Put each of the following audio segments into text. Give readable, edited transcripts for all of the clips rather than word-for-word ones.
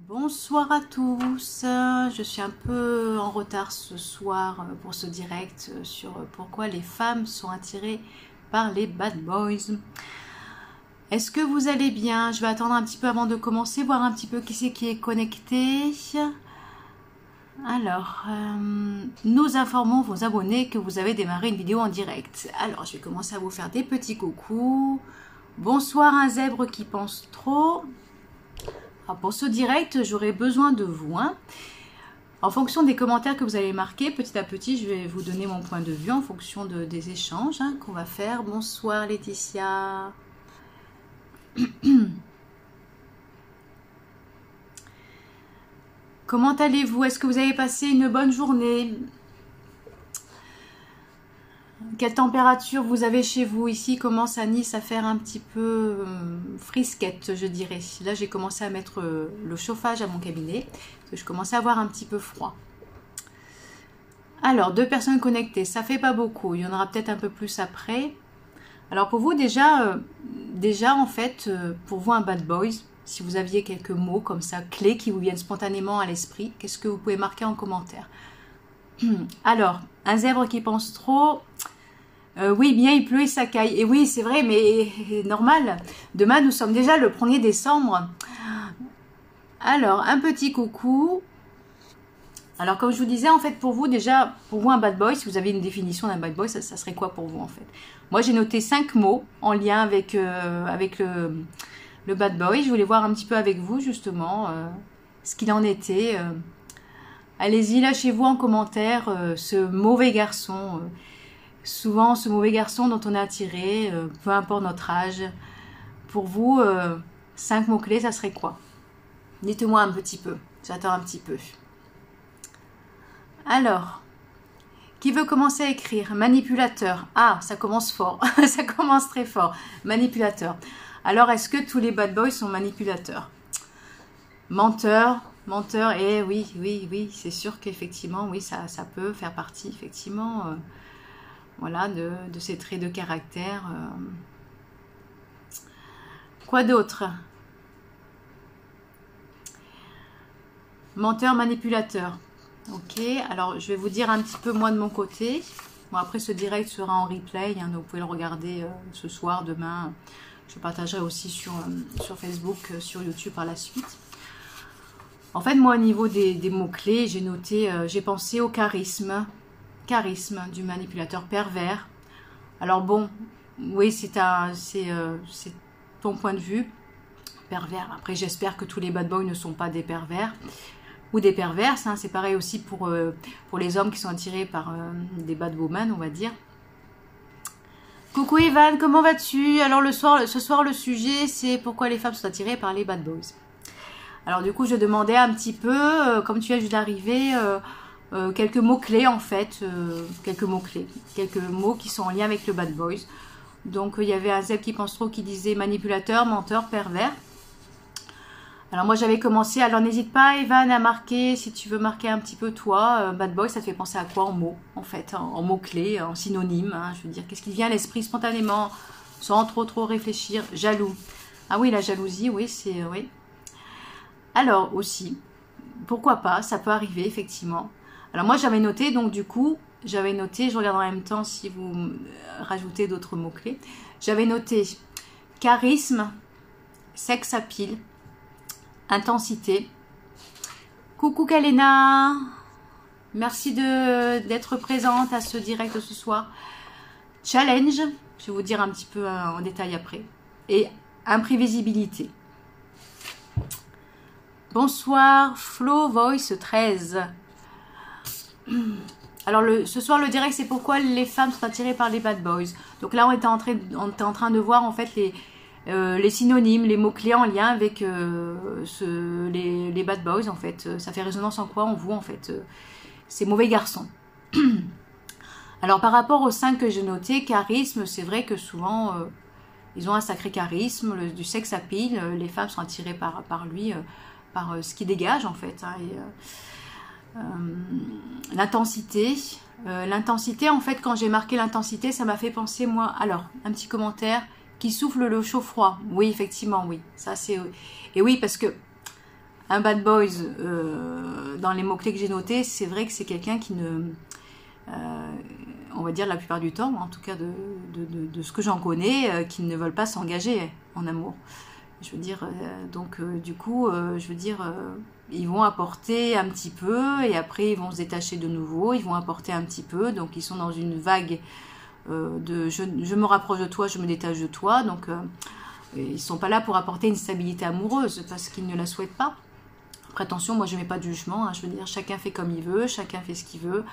Bonsoir à tous, je suis un peu en retard ce soir pour ce direct sur pourquoi les femmes sont attirées par les bad boys. Est-ce que vous allez bien? Je vais attendre un petit peu avant de commencer, voir un petit peu qui c'est qui est connecté. Alors, nous informons vos abonnés que vous avez démarré une vidéo en direct. Alors, je vais commencer à vous faire des petits coucous. Bonsoir un zèbre qui pense trop. Alors pour ce direct, j'aurai besoin de vous. En fonction des commentaires que vous allez marquer, petit à petit, je vais vous donner mon point de vue en fonction des échanges qu'on va faire. Bonsoir Laetitia. Comment allez-vous? Est-ce que vous avez passé une bonne journée? Quelle température vous avez chez vous? Ici commence à Nice à faire un petit peu frisquette, je dirais. Là, j'ai commencé à mettre le chauffage à mon cabinet, parce que je commençais à avoir un petit peu froid. Alors, 2 personnes connectées, ça fait pas beaucoup. Il y en aura peut-être un peu plus après. Alors, pour vous, déjà en fait, pour vous, un bad boy, si vous aviez quelques mots comme ça, clés qui vous viennent spontanément à l'esprit, qu'est-ce que vous pouvez marquer en commentaire? Alors, un zèbre qui pense trop... oui, bien, il pleut et ça caille. Et oui, c'est vrai, mais normal. Demain, nous sommes déjà le 1er décembre. Alors, un petit coucou. Alors, comme je vous disais, en fait, pour vous, déjà, pour vous, un bad boy, si vous avez une définition d'un bad boy, ça serait quoi pour vous, en fait? Moi, j'ai noté 5 mots en lien avec le bad boy. Je voulais voir un petit peu avec vous, justement, ce qu'il en était. Allez-y, lâchez-vous en commentaire ce mauvais garçon. Souvent, ce mauvais garçon dont on est attiré, peu importe notre âge. Pour vous, 5 mots-clés, ça serait quoi? Dites-moi un petit peu. J'attends un petit peu. Alors, qui veut commencer à écrire? Manipulateur. Ah, ça commence fort. Ça commence très fort. Manipulateur. Alors, est-ce que tous les bad boys sont manipulateurs? Menteur. Menteur. Eh oui, oui, oui. C'est sûr qu'effectivement, oui, ça peut faire partie, effectivement... voilà, de ces traits de caractère. Quoi d'autre? Menteur, manipulateur. Ok, alors je vais vous dire un petit peu moi de mon côté. Bon, après ce direct sera en replay, donc vous pouvez le regarder ce soir, demain. Je partagerai aussi sur Facebook, sur YouTube par la suite. En fait, moi au niveau des mots-clés, j'ai noté, j'ai pensé au charisme. Charisme du manipulateur pervers. Alors bon, oui, c'est ton point de vue. Pervers. Après, j'espère que tous les bad boys ne sont pas des pervers ou des perverses. C'est pareil aussi pour les hommes qui sont attirés par des bad women, on va dire. Coucou Evan, comment vas-tu? Alors ce soir, le sujet, c'est pourquoi les femmes sont attirées par les bad boys. Alors du coup, je demandais un petit peu, comme tu viens juste d'arriver... quelques mots-clés en fait, quelques mots qui sont en lien avec le bad boys. Donc il y avait un zèbre qui pense trop qui disait manipulateur, menteur, pervers. Alors moi j'avais commencé, alors n'hésite pas Evan à marquer, si tu veux marquer un petit peu toi, bad boy ça te fait penser à quoi en mots en fait, en mots-clés, en synonymes, je veux dire, qu'est-ce qui vient à l'esprit spontanément, sans trop réfléchir? Jaloux. Ah oui, la jalousie, oui, c'est... oui. Alors aussi, pourquoi pas, ça peut arriver effectivement. Alors moi j'avais noté, donc du coup, je regarde en même temps si vous rajoutez d'autres mots-clés. J'avais noté charisme, sex appeal, intensité. Coucou Kalena, merci d'être présente à ce direct ce soir. Challenge, je vais vous dire un petit peu en détail après. Et imprévisibilité. Bonsoir, Flo Voice 13. Alors ce soir le direct c'est pourquoi les femmes sont attirées par les bad boys. Donc là on était en train de voir en fait les synonymes, les mots-clés en lien avec les bad boys en fait. Ça fait résonance en quoi en vous en fait, ces mauvais garçons. Alors par rapport aux 5 que j'ai notés, charisme, c'est vrai que souvent ils ont un sacré charisme, du sex appeal, les femmes sont attirées par lui, par ce qu'il dégage en fait. L'intensité, en fait quand j'ai marqué l'intensité ça m'a fait penser moi, alors un petit commentaire, qui souffle le chaud froid, oui effectivement oui, ça c'est, et oui parce que Un bad boys, dans les mots-clés que j'ai notés, c'est vrai que c'est quelqu'un qui ne... on va dire la plupart du temps, en tout cas de ce que j'en connais, qui ne veulent pas s'engager en amour. Je veux dire, du coup, je veux dire, ils vont apporter un petit peu et après ils vont se détacher de nouveau, ils vont apporter un petit peu, donc ils sont dans une vague de je me rapproche de toi, je me détache de toi, donc ils ne sont pas là pour apporter une stabilité amoureuse parce qu'ils ne la souhaitent pas. Après, attention, moi je ne mets pas de jugement, hein, je veux dire, chacun fait comme il veut, chacun fait ce qu'il veut.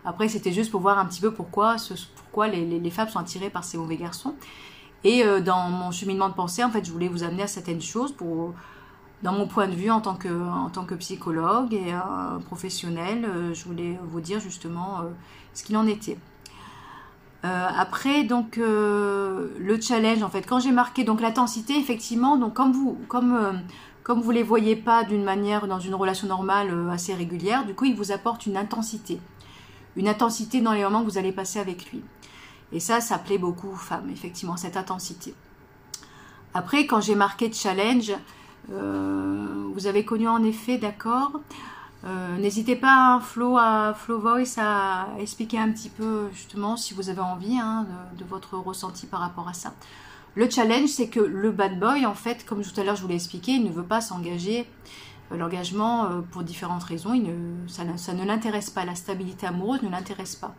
Après, c'était juste pour voir un petit peu pourquoi les femmes sont attirées par ces mauvais garçons. Et dans mon cheminement de pensée, en fait, je voulais vous amener à certaines choses dans mon point de vue en tant que psychologue et professionnel, je voulais vous dire justement ce qu'il en était. Après, donc, le challenge, en fait, quand j'ai marqué donc l'intensité, effectivement, donc comme vous les voyez pas d'une manière dans une relation normale assez régulière, du coup, il vous apporte une intensité dans les moments que vous allez passer avec lui. Et ça plaît beaucoup aux femmes, effectivement, cette intensité. Après, quand j'ai marqué challenge, vous avez connu en effet, d'accord. N'hésitez pas, Flo Voice, à expliquer un petit peu, justement, si vous avez envie, hein, de votre ressenti par rapport à ça. Le challenge, c'est que le bad boy, en fait, comme tout à l'heure je vous l'ai expliqué, il ne veut pas s'engager. L'engagement, pour différentes raisons, ça ne l'intéresse pas. La stabilité amoureuse ne l'intéresse pas.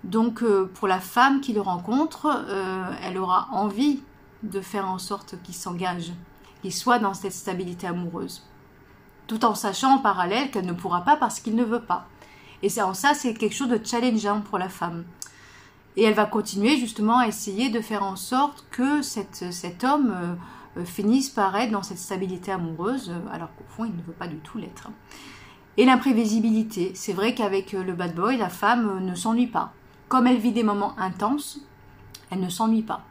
Donc, pour la femme qui le rencontre, elle aura envie de faire en sorte qu'il s'engage, qu'il soit dans cette stabilité amoureuse. Tout en sachant en parallèle qu'elle ne pourra pas parce qu'il ne veut pas. Et c'est quelque chose de challengeant pour la femme. Et elle va continuer justement à essayer de faire en sorte que cet homme finisse par être dans cette stabilité amoureuse, alors qu'au fond, il ne veut pas du tout l'être. Et l'imprévisibilité. C'est vrai qu'avec le bad boy, la femme ne s'ennuie pas. Comme elle vit des moments intenses, elle ne s'ennuie pas.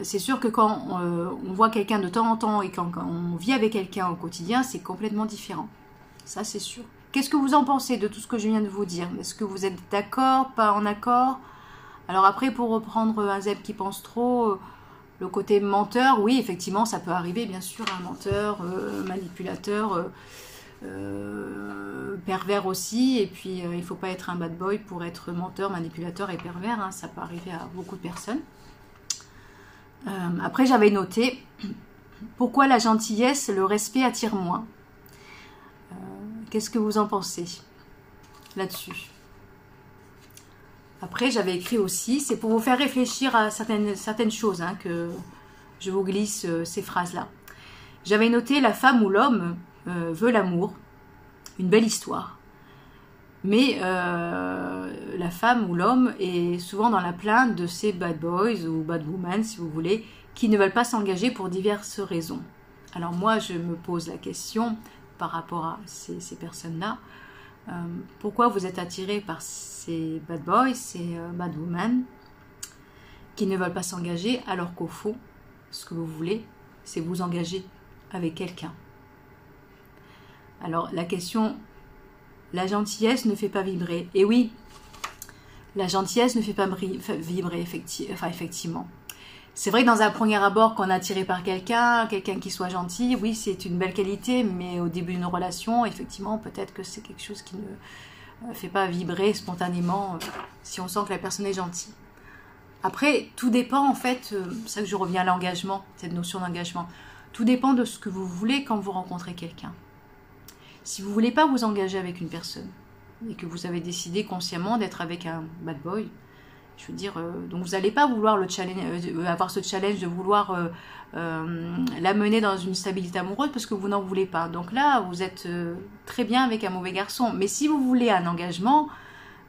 C'est sûr que quand on voit quelqu'un de temps en temps et quand on vit avec quelqu'un au quotidien, c'est complètement différent. Ça, c'est sûr. Qu'est-ce que vous en pensez de tout ce que je viens de vous dire? Est-ce que vous êtes d'accord, pas en accord? Alors après, pour reprendre un Zeb qui pense trop, le côté menteur, oui, effectivement, ça peut arriver, bien sûr, un menteur, manipulateur, pervers aussi, et puis il ne faut pas être un bad boy pour être menteur, manipulateur et pervers, hein, ça peut arriver à beaucoup de personnes. Après, j'avais noté pourquoi la gentillesse, le respect attire moins. Qu'est-ce que vous en pensez là-dessus? Après, j'avais écrit aussi, c'est pour vous faire réfléchir à certaines choses, hein, que je vous glisse ces phrases-là. J'avais noté la femme ou l'homme veut l'amour, une belle histoire. Mais la femme ou l'homme est souvent dans la plainte de ces bad boys ou bad women, si vous voulez, qui ne veulent pas s'engager pour diverses raisons. Alors moi, je me pose la question par rapport à ces personnes-là. Pourquoi vous êtes attiré par ces bad boys, ces bad women qui ne veulent pas s'engager alors qu'au fond, ce que vous voulez, c'est vous engager avec quelqu'un. Alors la question, la gentillesse ne fait pas vibrer. Et oui, la gentillesse ne fait pas vibrer, effectivement. C'est vrai que dans un premier abord, quand on est attiré par quelqu'un qui soit gentil, oui, c'est une belle qualité, mais au début d'une relation, effectivement, peut-être que c'est quelque chose qui ne fait pas vibrer spontanément si on sent que la personne est gentille. Après, tout dépend, en fait, c'est ça que je reviens à l'engagement, cette notion d'engagement. Tout dépend de ce que vous voulez quand vous rencontrez quelqu'un. Si vous ne voulez pas vous engager avec une personne et que vous avez décidé consciemment d'être avec un bad boy, je veux dire, donc vous n'allez pas vouloir avoir ce challenge de vouloir l'amener dans une stabilité amoureuse parce que vous n'en voulez pas. Donc là, vous êtes très bien avec un mauvais garçon. Mais si vous voulez un engagement,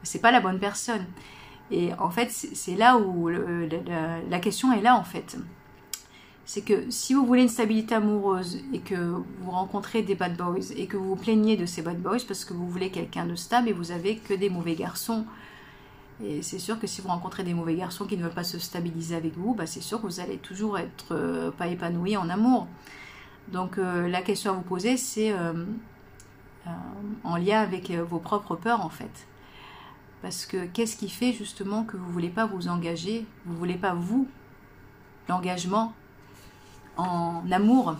c'est pas la bonne personne. Et en fait, c'est là où la question est là, en fait. C'est que si vous voulez une stabilité amoureuse et que vous rencontrez des bad boys et que vous vous plaignez de ces bad boys parce que vous voulez quelqu'un de stable et vous avez que des mauvais garçons, et c'est sûr que si vous rencontrez des mauvais garçons qui ne veulent pas se stabiliser avec vous, bah c'est sûr que vous allez toujours être pas épanoui en amour. Donc la question à vous poser, c'est en lien avec vos propres peurs, en fait. Parce que qu'est-ce qui fait justement que vous ne voulez pas vous engager, vous ne voulez pas vous, l'engagement en amour?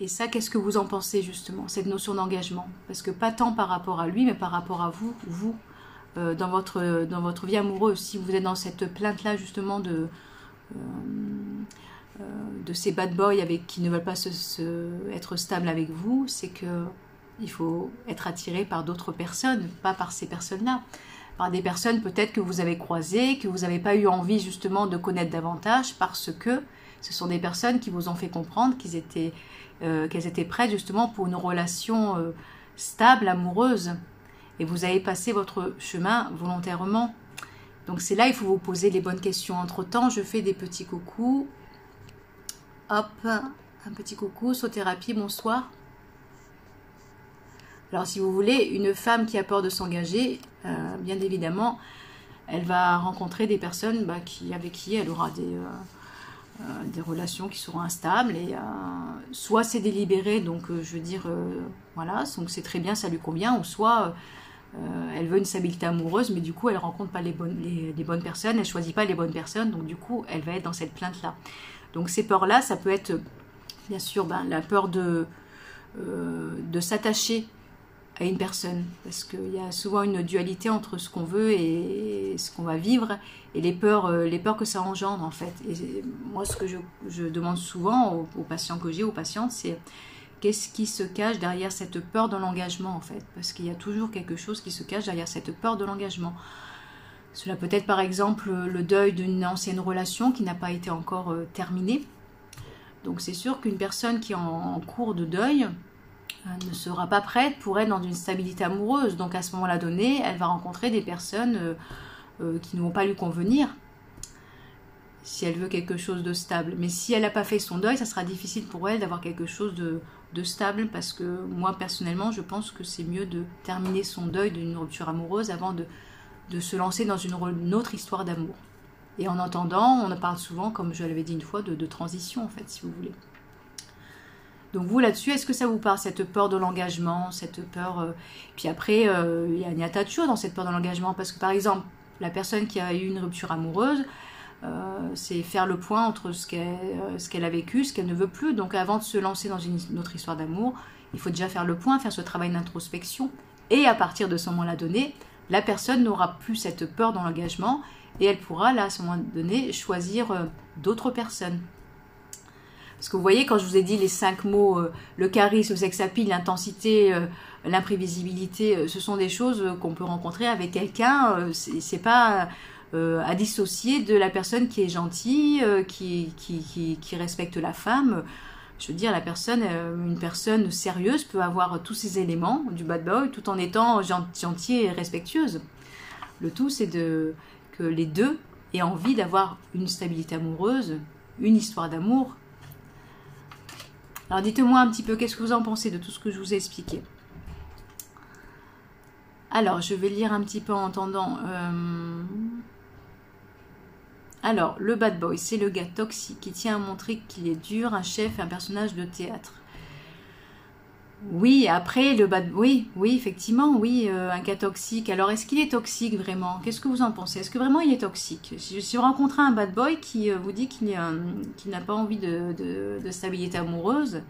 Et ça, qu'est-ce que vous en pensez justement, cette notion d'engagement? Parce que pas tant par rapport à lui, mais par rapport à vous, dans votre vie amoureuse. Si vous êtes dans cette plainte-là justement de ces bad boys qui ne veulent pas être stables avec vous, c'est que il faut être attiré par d'autres personnes, pas par ces personnes-là. Par des personnes peut-être que vous avez croisées, que vous n'avez pas eu envie justement de connaître davantage, parce que ce sont des personnes qui vous ont fait comprendre qu'elles étaient prêtes justement pour une relation stable, amoureuse. Et vous avez passé votre chemin volontairement. Donc c'est là, il faut vous poser les bonnes questions. Entre-temps, je fais des petits coucous. Hop, un petit coucou, Sauthérapie, bonsoir. Alors si vous voulez, une femme qui a peur de s'engager, bien évidemment, elle va rencontrer des personnes avec qui elle aura des relations qui seront instables. Et soit c'est délibéré, donc je veux dire, voilà, donc c'est très bien, ça lui convient, ou soit elle veut une stabilité amoureuse, mais du coup elle ne rencontre pas les bonnes personnes, elle ne choisit pas les bonnes personnes, donc du coup elle va être dans cette plainte-là. Donc ces peurs-là, ça peut être bien sûr la peur de s'attacher à une personne, parce qu'il y a souvent une dualité entre ce qu'on veut et ce qu'on va vivre, et les peurs que ça engendre en fait. Et moi, ce que je demande souvent aux patients que j'ai, aux patientes, c'est qu'est-ce qui se cache derrière cette peur de l'engagement en fait, parce qu'il y a toujours quelque chose qui se cache derrière cette peur de l'engagement. Cela peut être par exemple le deuil d'une ancienne relation qui n'a pas été encore terminée. Donc c'est sûr qu'une personne qui est en cours de deuil ne sera pas prête pour être dans une stabilité amoureuse. Donc à ce moment-là donné, elle va rencontrer des personnes qui ne vont pas lui convenir si elle veut quelque chose de stable. Mais si elle n'a pas fait son deuil, ça sera difficile pour elle d'avoir quelque chose de stable, parce que moi personnellement, je pense que c'est mieux de terminer son deuil d'une rupture amoureuse avant de se lancer dans une autre histoire d'amour. Et en entendant, on en parle souvent, comme je l'avais dit une fois, de transition en fait, si vous voulez. Donc vous là-dessus, est-ce que ça vous parle, cette peur de l'engagement, cette peur... Puis après, il y a un tas de choses dans cette peur de l'engagement, parce que par exemple, la personne qui a eu une rupture amoureuse, c'est faire le point entre ce qu'elle a vécu, ce qu'elle ne veut plus. Donc avant de se lancer dans une autre histoire d'amour, il faut déjà faire le point, faire ce travail d'introspection. Et à partir de ce moment-là donné, la personne n'aura plus cette peur dans l'engagement, et elle pourra, là, à ce moment donné, choisir d'autres personnes. Parce que vous voyez, quand je vous ai dit les 5 mots, le charisme, le sex appeal, l'intensité, l'imprévisibilité, ce sont des choses qu'on peut rencontrer avec quelqu'un. C'est pas à dissocier de la personne qui est gentille, qui respecte la femme. Je veux dire, une personne sérieuse peut avoir tous ces éléments du bad boy tout en étant gentille et respectueuse. Le tout, c'est que les deux aient envie d'avoir une stabilité amoureuse, une histoire d'amour. Alors dites-moi un petit peu, qu'est-ce que vous en pensez de tout ce que je vous ai expliqué? Alors, je vais lire un petit peu en entendant. Alors, le bad boy, c'est le gars toxique qui tient à montrer qu'il est dur, un chef, un personnage de théâtre. Oui, après, oui, effectivement, oui, un gars toxique. Alors, est-ce qu'il est toxique vraiment? Qu'est-ce que vous en pensez? Est-ce que vraiment il est toxique? Si vous rencontrez un bad boy qui vous dit qu'il n'a pas envie de stabilité amoureuse,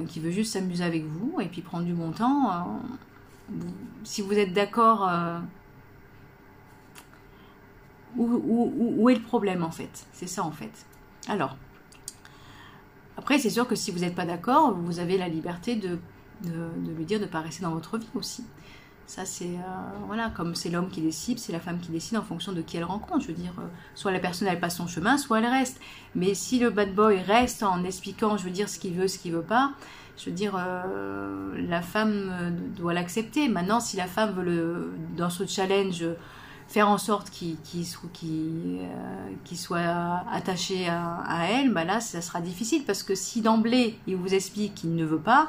qui veut juste s'amuser avec vous et puis prendre du bon temps, si vous êtes d'accord, où est le problème en fait? C'est ça en fait. Alors, après, c'est sûr que si vous n'êtes pas d'accord, vous avez la liberté de lui dire de ne pas rester dans votre vie aussi. Ça, c'est... voilà, comme c'est l'homme qui décide, c'est la femme qui décide en fonction de qui elle rencontre. Je veux dire, soit la personne, elle passe son chemin, soit elle reste. Mais si le bad boy reste en expliquant, je veux dire, ce qu'il veut pas, je veux dire, la femme doit l'accepter. Maintenant, si la femme veut, dans ce challenge, faire en sorte qu'il soit attaché à elle, bah là, ça sera difficile, parce que si d'emblée, il vous explique qu'il ne veut pas,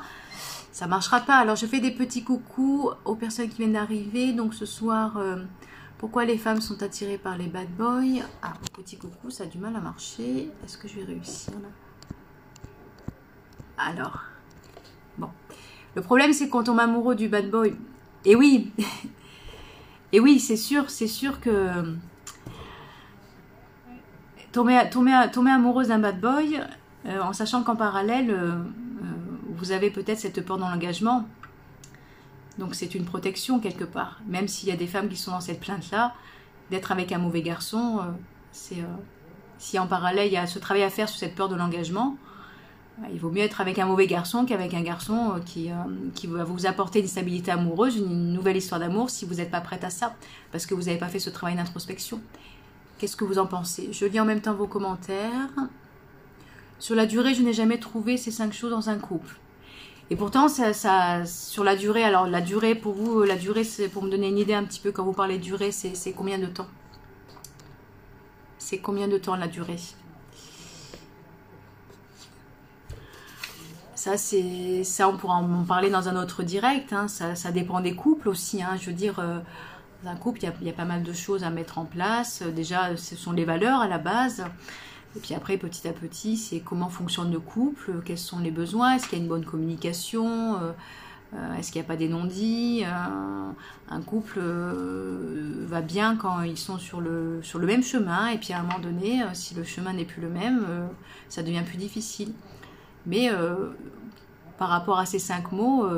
ça ne marchera pas. Alors, je fais des petits coucous aux personnes qui viennent d'arriver. Donc, ce soir, pourquoi les femmes sont attirées par les bad boys? Ah, petit coucou, ça a du mal à marcher. Est-ce que je vais réussir là? Alors, bon. Le problème, c'est qu'on tombe amoureux du bad boy. Et oui et oui, c'est sûr que tomber amoureuse d'un bad boy, en sachant qu'en parallèle, vous avez peut-être cette peur dans l'engagement. Donc c'est une protection quelque part. Même s'il y a des femmes qui sont dans cette plainte-là, d'être avec un mauvais garçon, si en parallèle il y a ce travail à faire sur cette peur de l'engagement, il vaut mieux être avec un mauvais garçon qu'avec un garçon qui va vous apporter une stabilité amoureuse, une nouvelle histoire d'amour si vous n'êtes pas prête à ça, parce que vous n'avez pas fait ce travail d'introspection. Qu'est-ce que vous en pensez? Je lis en même temps vos commentaires. Sur la durée, je n'ai jamais trouvé ces 5 choses dans un couple. Et pourtant, sur la durée, alors la durée pour vous, la durée, c'est pour me donner une idée un petit peu, quand vous parlez de durée, c'est combien de temps? C'est combien de temps la durée? Ça, on pourra en parler dans un autre direct, hein. Ça dépend des couples aussi, hein. Je veux dire, dans un couple, il y a pas mal de choses à mettre en place. Déjà, ce sont les valeurs à la base. Et puis après, petit à petit, c'est comment fonctionne le couple, quels sont les besoins, est-ce qu'il y a une bonne communication, est-ce qu'il n'y a pas des non-dits. Un couple va bien quand ils sont sur le même chemin, et puis à un moment donné, si le chemin n'est plus le même, ça devient plus difficile. Mais par rapport à ces 5 mots,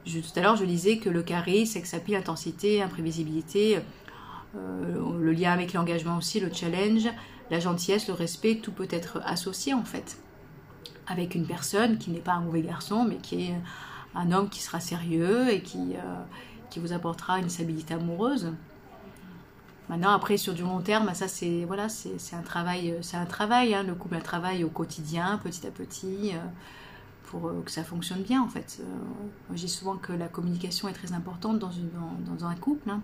tout à l'heure je disais que le carré, sex appeal, intensité, imprévisibilité, le lien avec l'engagement aussi, le challenge, la gentillesse, le respect, tout peut être associé en fait. Avec une personne qui n'est pas un mauvais garçon, mais qui est un homme qui sera sérieux et qui vous apportera une stabilité amoureuse. Maintenant, après, sur du long terme, ça c'est voilà, c'est un travail, hein, le couple, un travail au quotidien, petit à petit, pour que ça fonctionne bien en fait. Moi, je dis souvent que la communication est très importante dans un couple, hein,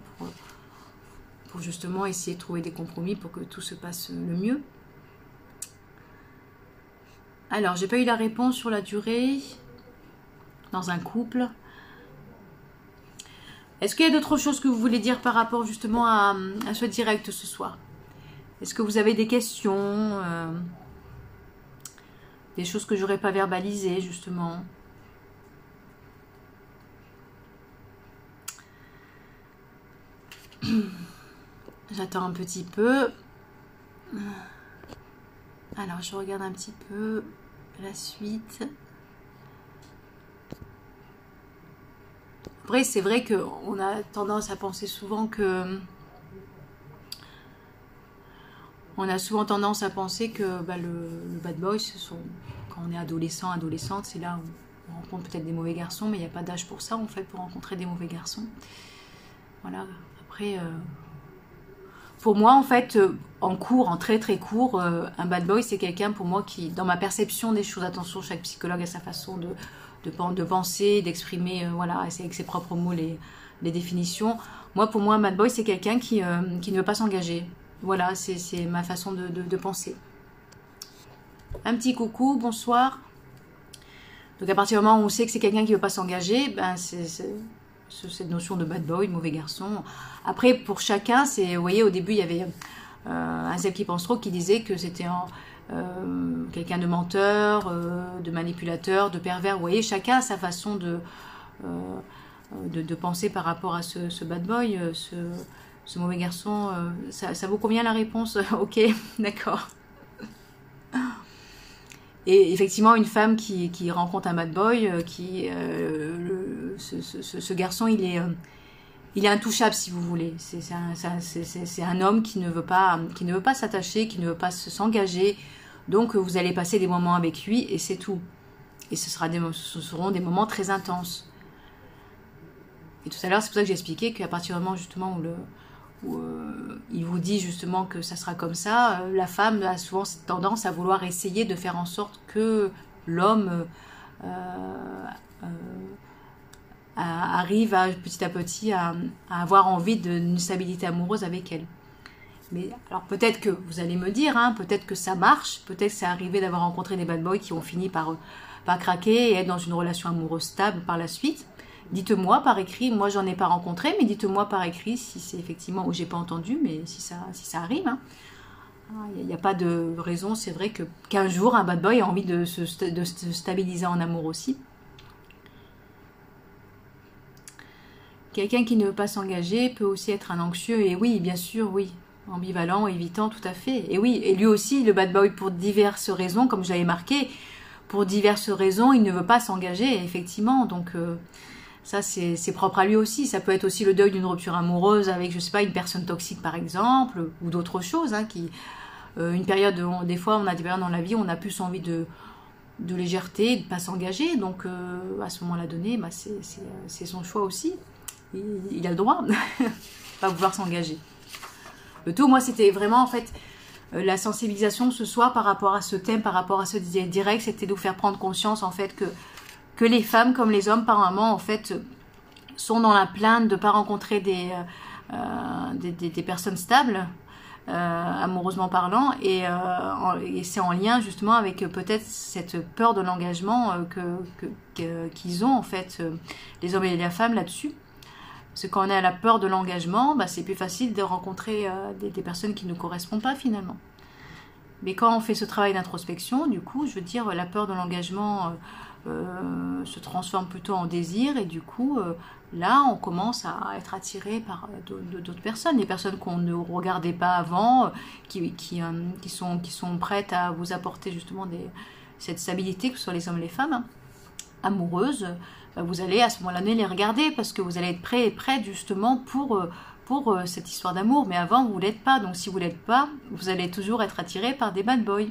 pour justement essayer de trouver des compromis pour que tout se passe le mieux. Alors, j'ai pas eu la réponse sur la durée dans un couple. Est-ce qu'il y a d'autres choses que vous voulez dire par rapport justement à ce direct ce soir? Est-ce que vous avez des questions, des choses que j'aurais pas verbalisées justement? J'attends un petit peu. Alors, je regarde un petit peu la suite. Après, c'est vrai qu'on a tendance à penser souvent que... On a souvent tendance à penser que le bad boy, quand on est adolescent, adolescente, c'est là où on rencontre peut-être des mauvais garçons, mais il n'y a pas d'âge pour ça, en fait, pour rencontrer des mauvais garçons. Voilà, après... Pour moi, en fait, en cours, en très très court, un bad boy, c'est quelqu'un pour moi qui, dans ma perception des choses, attention, chaque psychologue a sa façon de penser, d'exprimer, voilà, avec ses propres mots les définitions. Moi, pour moi, un bad boy, c'est quelqu'un qui ne veut pas s'engager. Voilà, c'est ma façon de penser. Un petit coucou, bonsoir. Donc à partir du moment où on sait que c'est quelqu'un qui ne veut pas s'engager, ben cette notion de bad boy, mauvais garçon. Après, pour chacun, vous voyez, au début, il y avait un Zeb qui pense trop qui disait que c'était quelqu'un de menteur, de manipulateur, de pervers. Vous voyez, chacun a sa façon de penser par rapport à ce bad boy, ce mauvais garçon. Ça vous convient la réponse? Ok, d'accord. Et effectivement, une femme qui rencontre un bad boy, ce garçon, il est intouchable si vous voulez. C'est un homme qui ne veut pas s'attacher, qui ne veut pas s'engager. Donc vous allez passer des moments avec lui et c'est tout. Et ce seront des moments très intenses. Et tout à l'heure, c'est pour ça que j'ai expliqué qu'à partir du moment justement où il vous dit justement que ça sera comme ça, la femme a souvent tendance à vouloir essayer de faire en sorte que l'homme arrive petit à petit à avoir envie d'une stabilité amoureuse avec elle. Mais alors peut-être que vous allez me dire, hein, peut-être que ça marche, peut-être que c'est arrivé d'avoir rencontré des bad boys qui ont fini par craquer et être dans une relation amoureuse stable par la suite. Dites-moi par écrit, moi j'en ai pas rencontré, mais dites-moi par écrit si c'est effectivement, ou j'ai pas entendu, mais si ça arrive. Hein. Il n'y a pas de raison, c'est vrai qu'un jour un bad boy a envie de se stabiliser en amour aussi. Quelqu'un qui ne veut pas s'engager peut aussi être un anxieux, et oui, bien sûr, oui, ambivalent, évitant, tout à fait. Et oui, et lui aussi, le bad boy, pour diverses raisons, comme je l'avais marqué, pour diverses raisons, il ne veut pas s'engager, effectivement. Donc, ça, c'est propre à lui aussi. Ça peut être aussi le deuil d'une rupture amoureuse avec, je sais pas, une personne toxique, par exemple, ou d'autres choses. Hein, une période, des fois, on a des périodes dans la vie où on a plus envie de légèreté, de ne pas s'engager. Donc, à ce moment-là donné, bah, c'est son choix aussi. Il a le droit de pas vouloir s'engager. Le tout, moi, c'était vraiment, en fait, la sensibilisation ce soir par rapport à ce thème, par rapport à ce direct, c'était de vous faire prendre conscience, en fait, que les femmes, comme les hommes, par moment, en fait, sont dans la plainte de ne pas rencontrer des personnes stables, amoureusement parlant, et c'est en lien, justement, avec peut-être cette peur de l'engagement qu'ils ont, en fait, les hommes et les femmes là-dessus. Parce que quand on a la peur de l'engagement, bah, c'est plus facile de rencontrer des personnes qui ne nous correspondent pas finalement. Mais quand on fait ce travail d'introspection, du coup, je veux dire, la peur de l'engagement se transforme plutôt en désir et du coup, là, on commence à être attiré par d'autres personnes, des personnes qu'on ne regardait pas avant, qui sont prêtes à vous apporter justement cette stabilité, que ce soit les hommes et les femmes, hein, amoureuses. Vous allez à ce moment-là les regarder parce que vous allez être prêt et prête justement pour cette histoire d'amour. Mais avant, vous ne l'êtes pas. Donc si vous ne l'êtes pas, vous allez toujours être attiré par des bad boys.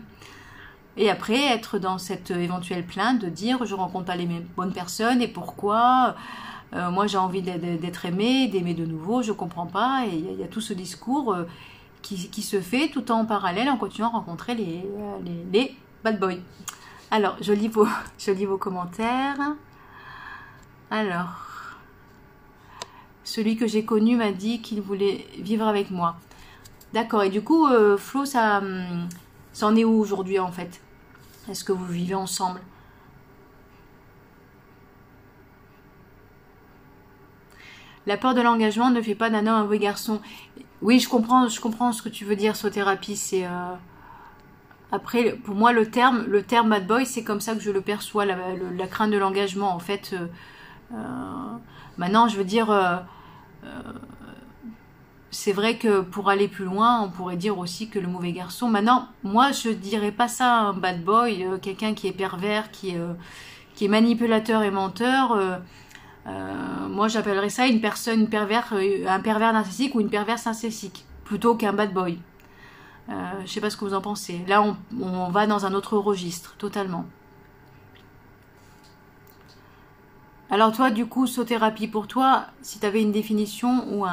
Et après, être dans cette éventuelle plainte de dire « je ne rencontre pas les bonnes personnes et pourquoi moi j'ai envie d'être aimé, d'aimer de nouveau, je ne comprends pas. » Et il y a tout ce discours qui se fait tout en parallèle en continuant à rencontrer les bad boys. Alors, je lis vos commentaires. Alors, celui que j'ai connu m'a dit qu'il voulait vivre avec moi. D'accord, et du coup, Flo, ça en est où aujourd'hui en fait? Est-ce que vous vivez ensemble? La peur de l'engagement ne fait pas d'un homme un vrai garçon. Oui, je comprends ce que tu veux dire, sothérapie. C'est après, pour moi, le terme bad boy, c'est comme ça que je le perçois, la crainte de l'engagement. En fait, maintenant, je veux dire, c'est vrai que pour aller plus loin, on pourrait dire aussi que le mauvais garçon. Maintenant, moi, je dirais pas ça un bad boy, quelqu'un qui est pervers, qui est manipulateur et menteur. Moi, j'appellerais ça un pervers narcissique ou une perverse narcissique, plutôt qu'un bad boy. Je sais pas ce que vous en pensez. Là, on va dans un autre registre, totalement. Alors toi, du coup, sothérapie, pour toi, si tu avais une définition ou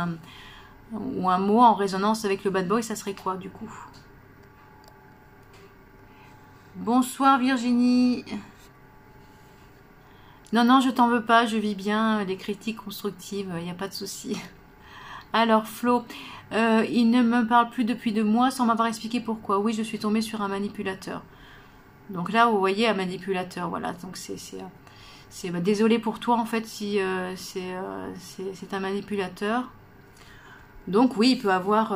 un mot en résonance avec le bad boy, ça serait quoi, du coup? Bonsoir Virginie. Non, je t'en veux pas, je vis bien les critiques constructives, il n'y a pas de souci. Alors Flo, il ne me parle plus depuis 2 mois sans m'avoir expliqué pourquoi. Oui, je suis tombée sur un manipulateur. Donc là, vous voyez, un manipulateur, voilà. Donc désolé pour toi en fait si c'est un manipulateur. Donc oui, il peut avoir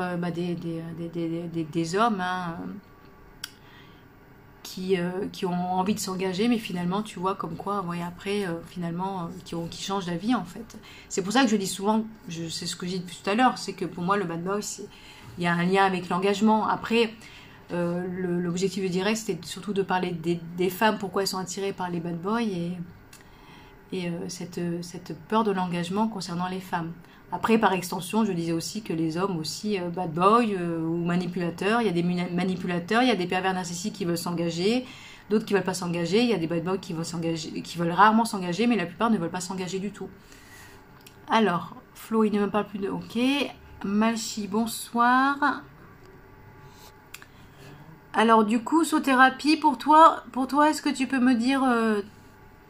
des hommes hein, qui ont envie de s'engager, mais finalement, tu vois, comme quoi, ouais, après, finalement, qui changent d'avis, en fait. C'est pour ça que je dis souvent, c'est ce que j'ai dit depuis tout à l'heure, c'est que pour moi, le bad boy, il y a un lien avec l'engagement. Après, l'objectif du direct, c'était surtout de parler des femmes, pourquoi elles sont attirées par les bad boys, et cette peur de l'engagement concernant les femmes. Après, par extension, je disais aussi que les hommes aussi, bad boy ou manipulateurs, il y a des manipulateurs, il y a des pervers narcissiques qui veulent s'engager, d'autres qui veulent pas s'engager, il y a des bad boys qui veulent rarement s'engager, mais la plupart ne veulent pas s'engager du tout. Alors, Flo, il ne me parle plus de... Ok. Malchi, bonsoir. Alors, du coup, sothérapie, pour toi, est-ce que tu peux me dire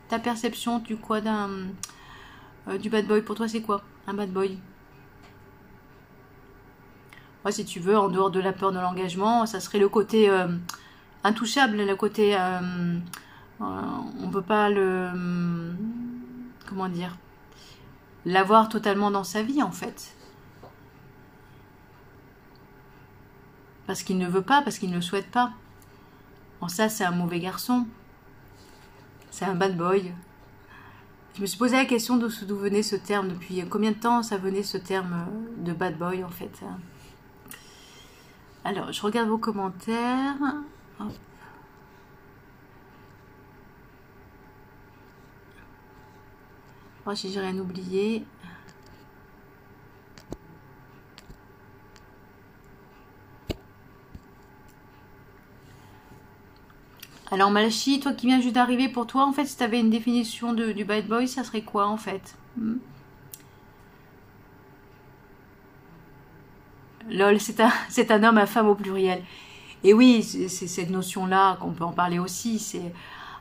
ta perception du bad boy? Pour toi, c'est quoi un bad boy? Moi, si tu veux, en dehors de la peur de l'engagement, ça serait le côté intouchable, le côté on peut pas comment dire, l'avoir totalement dans sa vie en fait, parce qu'il ne veut pas, parce qu'il ne le souhaite pas. En ça, c'est un mauvais garçon, c'est un bad boy. Je me suis posé la question d'où venait ce terme, depuis combien de temps ça venait ce terme de bad boy en fait. Alors, je regarde vos commentaires. Hop. Moi, si j'ai rien oublié. Alors Malachi, toi qui viens juste d'arriver, pour toi, en fait, si tu avais une définition du bad boy, ça serait quoi en fait? Lol, c'est un homme à femme au pluriel. Et oui, c'est cette notion-là qu'on peut en parler aussi.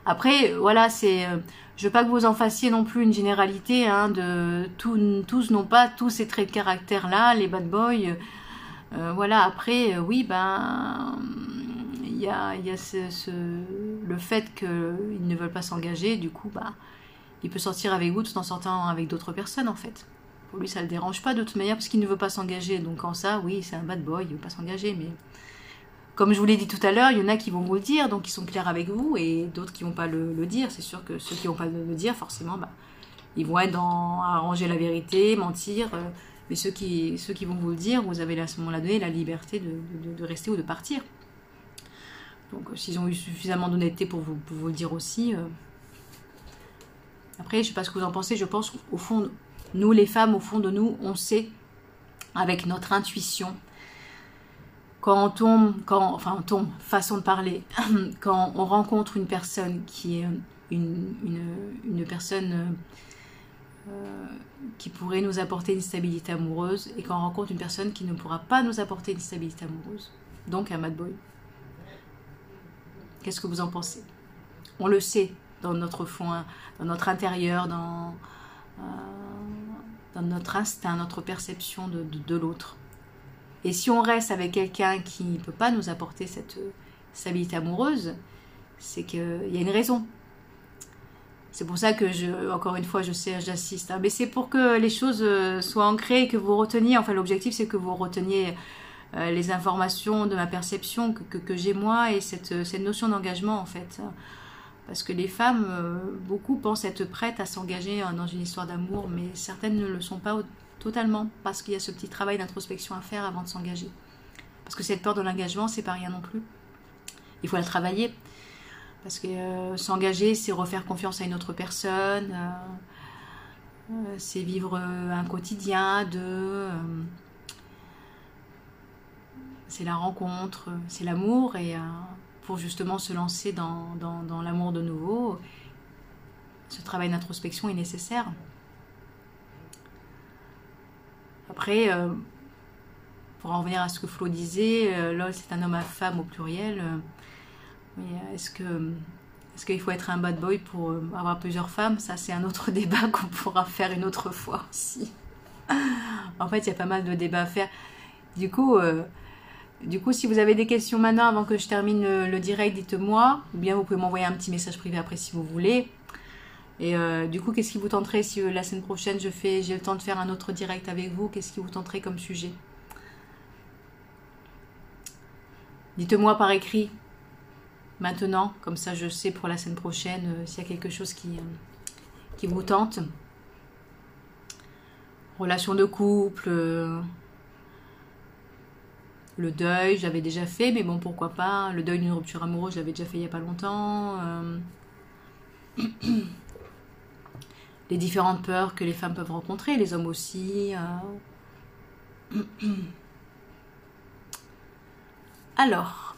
Après, voilà, je veux pas que vous en fassiez non plus une généralité, hein, tous n'ont pas tous ces traits de caractère-là, les bad boys. Voilà, après, oui, ben, il y a le fait qu'ils ne veulent pas s'engager, du coup, bah, il peut sortir avec vous tout en sortant avec d'autres personnes, en fait. Pour lui, ça le dérange pas de toute manière, parce qu'il ne veut pas s'engager. Donc, en ça, oui, c'est un bad boy, il veut pas s'engager, mais... Comme je vous l'ai dit tout à l'heure, il y en a qui vont vous le dire, donc ils sont clairs avec vous, et d'autres qui vont pas le dire. C'est sûr que ceux qui vont pas le dire, forcément, bah, ils vont être dans arranger la vérité, mentir. Mais ceux qui vont vous le dire, vous avez à ce moment-là donné la liberté de rester ou de partir. Donc s'ils ont eu suffisamment d'honnêteté pour vous le dire aussi. Après, je sais pas ce que vous en pensez, je pense au fond, nous les femmes, au fond de nous, on sait, avec notre intuition, quand on tombe, façon de parler, quand on rencontre une personne qui est une personne qui pourrait nous apporter une stabilité amoureuse, et quand on rencontre une personne qui ne pourra pas nous apporter une stabilité amoureuse, donc un bad boy. Qu'est-ce que vous en pensez? On le sait dans notre fond, dans notre intérieur, dans notre instinct, notre perception de l'autre. Et si on reste avec quelqu'un qui ne peut pas nous apporter cette stabilité amoureuse, c'est qu'il y a une raison. C'est pour ça que, encore une fois, j'assiste. Hein, mais c'est pour que les choses soient ancrées et que vous reteniez. Enfin, l'objectif, c'est que vous reteniez les informations de ma perception que j'ai moi et cette notion d'engagement, en fait. Parce que les femmes, beaucoup pensent être prêtes à s'engager dans une histoire d'amour, mais certaines ne le sont pas totalement, parce qu'il y a ce petit travail d'introspection à faire avant de s'engager. Parce que cette peur de l'engagement, c'est pas rien non plus. Il faut la travailler. Parce que s'engager, c'est refaire confiance à une autre personne, c'est vivre un quotidien c'est la rencontre, c'est l'amour, et pour justement se lancer dans l'amour de nouveau, ce travail d'introspection est nécessaire. Après, pour en revenir à ce que Flo disait, LOL c'est un homme à femme au pluriel. Mais est-ce qu'il faut être un bad boy pour avoir plusieurs femmes? Ça, c'est un autre débat qu'on pourra faire une autre fois aussi. En fait, il y a pas mal de débats à faire. Du coup, si vous avez des questions maintenant, avant que je termine le direct, dites-moi. Ou bien vous pouvez m'envoyer un petit message privé après si vous voulez. Et du coup, qu'est-ce qui vous tenterait si la semaine prochaine, j'ai le temps de faire un autre direct avec vous? Qu'est-ce qui vous tenterait comme sujet? Dites-moi par écrit. Maintenant, comme ça je sais pour la semaine prochaine s'il y a quelque chose qui vous tente. Relation de couple, le deuil, j'avais déjà fait, mais bon, pourquoi pas. Le deuil d'une rupture amoureuse, je l'avais déjà fait il n'y a pas longtemps. Les différentes peurs que les femmes peuvent rencontrer, les hommes aussi. Alors,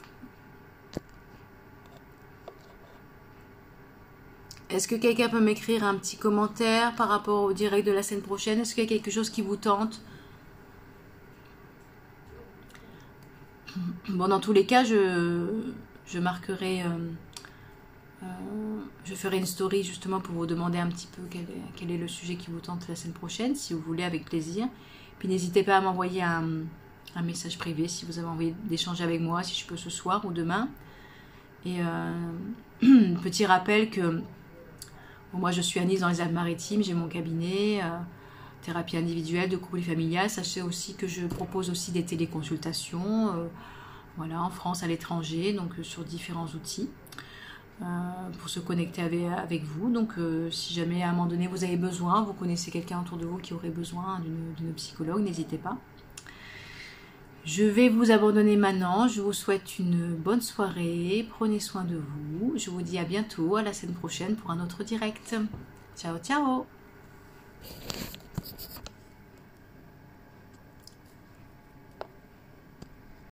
est-ce que quelqu'un peut m'écrire un petit commentaire par rapport au direct de la semaine prochaine? Est-ce qu'il y a quelque chose qui vous tente? Bon, dans tous les cas, je marquerai... je ferai une story justement pour vous demander un petit peu quel est le sujet qui vous tente la semaine prochaine, si vous voulez, avec plaisir. Puis n'hésitez pas à m'envoyer un message privé si vous avez envie d'échanger avec moi, si je peux ce soir ou demain. Et petit rappel que bon, moi je suis à Nice dans les Alpes-Maritimes, j'ai mon cabinet, thérapie individuelle, de couple et familial. Sachez aussi que je propose aussi des téléconsultations, voilà, en France, à l'étranger, donc sur différents outils. Pour se connecter avec vous. Donc si jamais à un moment donné vous avez besoin, vous connaissez quelqu'un autour de vous qui aurait besoin d'une psychologue, n'hésitez pas. Je vais vous abandonner maintenant. Je vous souhaite une bonne soirée. Prenez soin de vous. Je vous dis à bientôt, à la semaine prochaine pour un autre direct. Ciao, ciao!